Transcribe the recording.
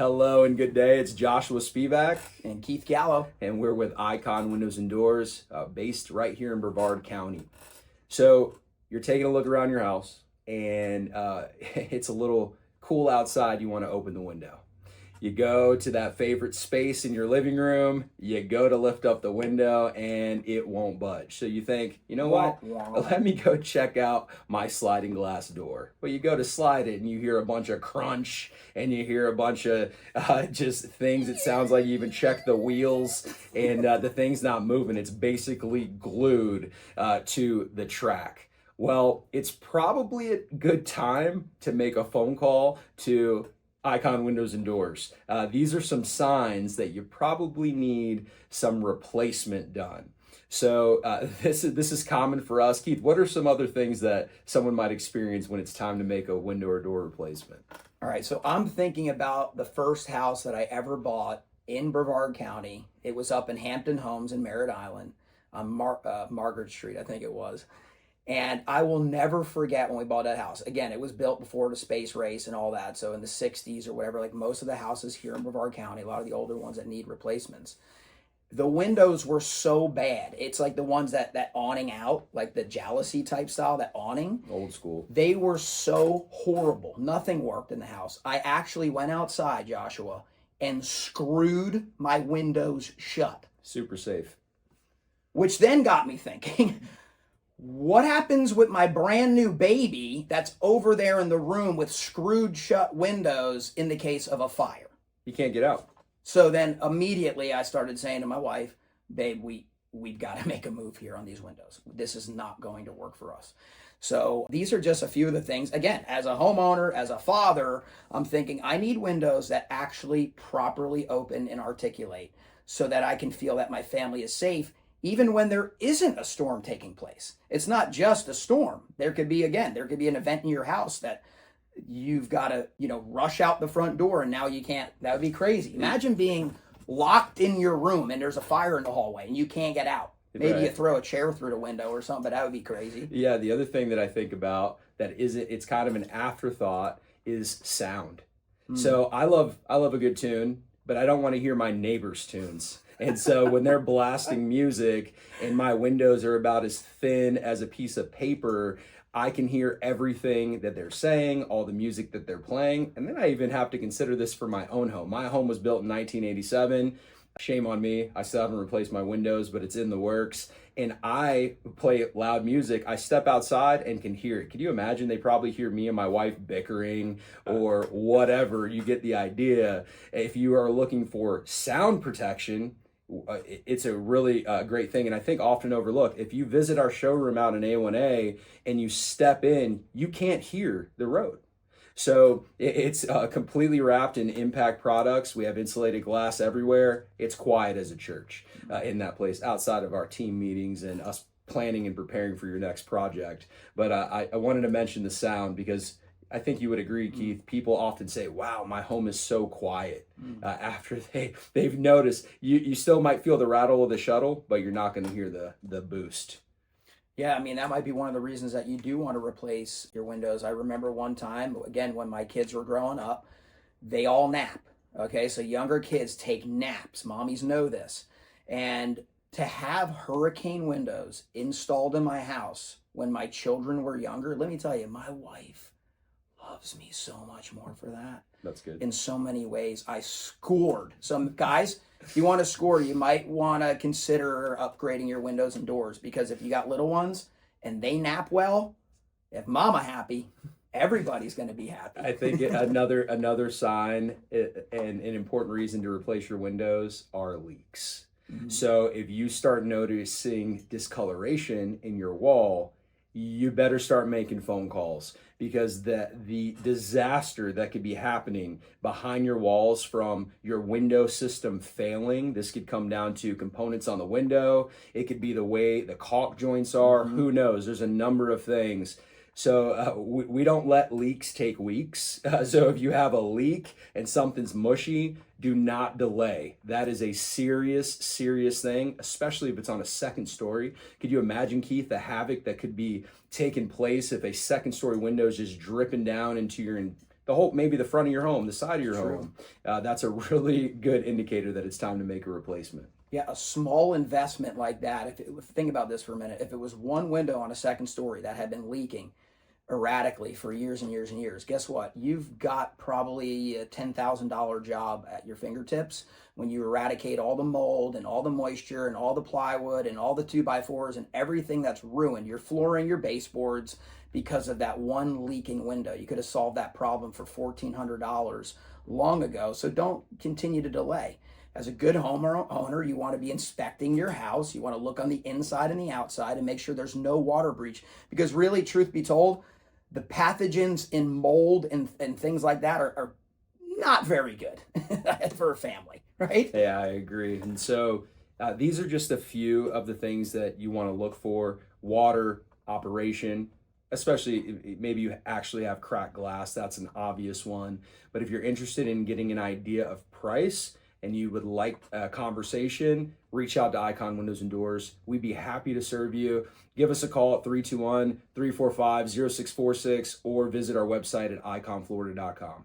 Hello and good day. It's Joshua Spivack, And Keith Gallo. and we're with IKON Windows Doors, based right here in Brevard County. So you're taking a look around your house, and it's a little cool outside. You want to open the window. You go to that favorite space in your living room, you go to lift up the window, and it won't budge. So you think, you know what? Let me go check out my sliding glass door. Well, you go to slide it, and you hear a bunch of crunch, and you hear a bunch of just things. It sounds like you even check the wheels, and the thing's not moving. It's basically glued to the track. Well, it's probably a good time to make a phone call to IKON Windows and Doors. These are some signs that you probably need some replacement done. So this is common for us. Keith, what are some other things that someone might experience when it's time to make a window or door replacement? All right, so I'm thinking about the first house that I ever bought in Brevard County. It was up in Hampton Homes in Merritt Island on Margaret Street, I think it was. And I will never forget when we bought that house. Again, it was built before the space race and all that. So in the 60s or whatever, like most of the houses here in Brevard County, a lot of the older ones that need replacements. The windows were so bad. It's like the ones that awning out, like the jealousy type style, that awning. Old school. They were so horrible. Nothing worked in the house. I actually went outside, Joshua, and screwed my windows shut. Super safe. Which then got me thinking, what happens with my brand new baby that's over there in the room with screwed shut windows in the case of a fire? You can't get out. So then immediately I started saying to my wife, babe, we've got to make a move here on these windows. This is not going to work for us. So these are just a few of the things. Again, as a homeowner, as a father, I'm thinking I need windows that actually properly open and articulate so that I can feel that my family is safe even when there isn't a storm taking place. It's not just a storm. There could be an event in your house that you've got to, rush out the front door and now you can't. That would be crazy. Imagine being locked in your room and there's a fire in the hallway and you can't get out. Maybe Right. You throw a chair through the window or something, but that would be crazy. Yeah, the other thing that I think about it's kind of an afterthought is sound. So I love a good tune, but I don't want to hear my neighbors' tunes. And so when they're blasting music and my windows are about as thin as a piece of paper, I can hear everything that they're saying, all the music that they're playing. And then I even have to consider this for my own home. My home was built in 1987. Shame on me. I still haven't replaced my windows, but it's in the works. And I play loud music. I step outside and can hear it. Can you imagine? They probably hear me and my wife bickering or whatever. You get the idea. If you are looking for sound protection, it's a really great thing, and I think often overlooked. If you visit our showroom out in A1A and you step in, you can't hear the road. So it's completely wrapped in impact products. We have insulated glass everywhere. It's quiet as a church in that place outside of our team meetings and us planning and preparing for your next project. But I wanted to mention the sound because I think you would agree, Keith. People often say, wow, my home is so quiet after they've noticed. You still might feel the rattle of the shuttle, but you're not going to hear the boost. Yeah, I mean, that might be one of the reasons that you do want to replace your windows. I remember one time, again, when my kids were growing up, they all nap. Okay, so younger kids take naps. Mommies know this. And to have hurricane windows installed in my house when my children were younger, let me tell you, my wife loves me so much more for that. That's good. In so many ways. I scored. Some guys, if you want to score, you might want to consider upgrading your windows and doors, because if you got little ones and they nap well, if mama happy, everybody's going to be happy. I think another sign and an important reason to replace your windows are leaks. Mm-hmm. So if you start noticing discoloration in your wall, you better start making phone calls, because the disaster that could be happening behind your walls from your window system failing. This could come down to components on the window. It could be the way the caulk joints are. Mm-hmm. Who knows? There's a number of things. So we don't let leaks take weeks. So if you have a leak and something's mushy, do not delay. That is a serious, serious thing, especially if it's on a second story. Could you imagine, Keith, the havoc that could be taking place if a second story window is just dripping down into your maybe the front of your home, the side of your home. That's a really good indicator that it's time to make a replacement. Yeah, a small investment like that. Think about this for a minute. If it was one window on a second story that had been leaking erratically for years and years and years, guess what? You've got probably a $10,000 job at your fingertips when you eradicate all the mold and all the moisture and all the plywood and all the 2x4s and everything that's ruined, your flooring, your baseboards, because of that one leaking window. You could have solved that problem for $1,400 long ago. So don't continue to delay. As a good homeowner, you want to be inspecting your house. You want to look on the inside and the outside and make sure there's no water breach. Because really, truth be told, the pathogens in mold and things like that are not very good for a family, right? Yeah, I agree. And so these are just a few of the things that you want to look for. Water, operation, especially maybe you actually have cracked glass. That's an obvious one. But if you're interested in getting an idea of price and you would like a conversation, reach out to IKON Windows and Doors. We'd be happy to serve you. Give us a call at 321-345-0646 or visit our website at ikonflorida.com.